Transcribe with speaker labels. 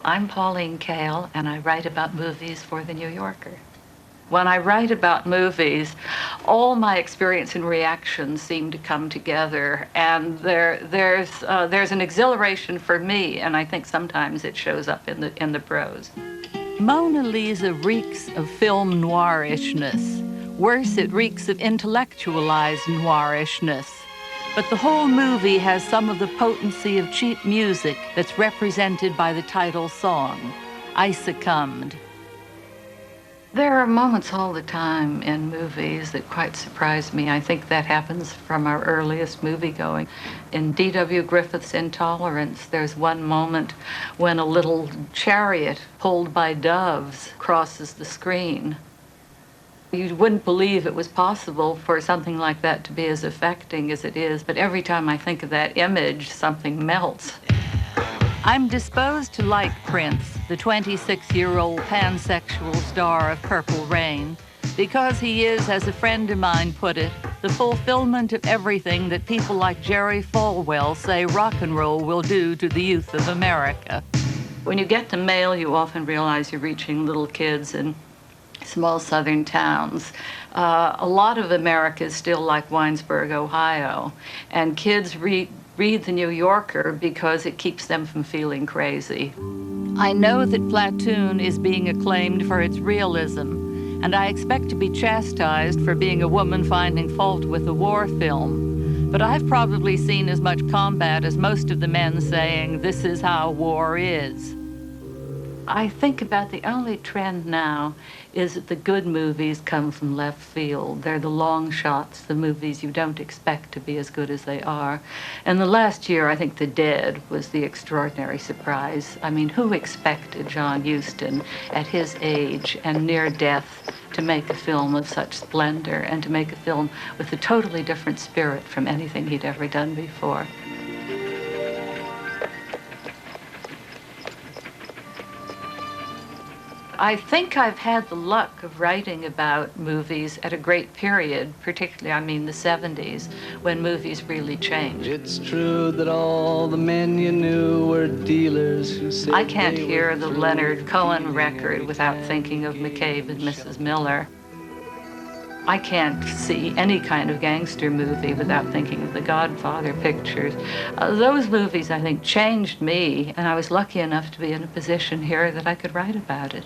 Speaker 1: I'm Pauline Kael, and I write about movies for The New Yorker. When I write about movies, all my experience and reactions seem to come together, and there's an exhilaration for me, and I think sometimes it shows up in the prose. Mona Lisa reeks of film noirishness. Worse, it reeks of intellectualized noirishness. But the whole movie has some of the potency of cheap music that's represented by the title song, I Succumbed. There are moments all the time in movies that quite surprise me. I think that happens from our earliest movie-going. In D.W. Griffith's Intolerance, there's one moment when a little chariot pulled by doves crosses the screen. You wouldn't believe it was possible for something like that to be as affecting as it is, but every time I think of that image, something melts. I'm disposed to like Prince, the 26-year-old pansexual star of Purple Rain, because he is, as a friend of mine put it, the fulfillment of everything that people like Jerry Falwell say rock and roll will do to the youth of America. When you get to mail, you often realize you're reaching little kids in small southern towns. A lot of America is still like Winesburg, Ohio, and kids read The New Yorker because it keeps them from feeling crazy. I know that Platoon is being acclaimed for its realism, and I expect to be chastised for being a woman finding fault with a war film. But I've probably seen as much combat as most of the men saying, "This is how war is." I think about the only trend now is that the good movies come from left field. They're the long shots, the movies you don't expect to be as good as they are. And the last year, I think The Dead was the extraordinary surprise. I mean, who expected John Huston at his age and near death to make a film of such splendor and to make a film with a totally different spirit from anything he'd ever done before? I think I've had the luck of writing about movies at a great period, particularly, I mean, the 70s, when movies really changed.
Speaker 2: It's true that all the men you knew were dealers who said
Speaker 1: I can't hear the Leonard Cohen record without thinking of McCabe and Mrs. Miller. I can't see any kind of gangster movie without thinking of the Godfather pictures. Those movies, I think, changed me, and I was lucky enough to be in a position here that I could write about it.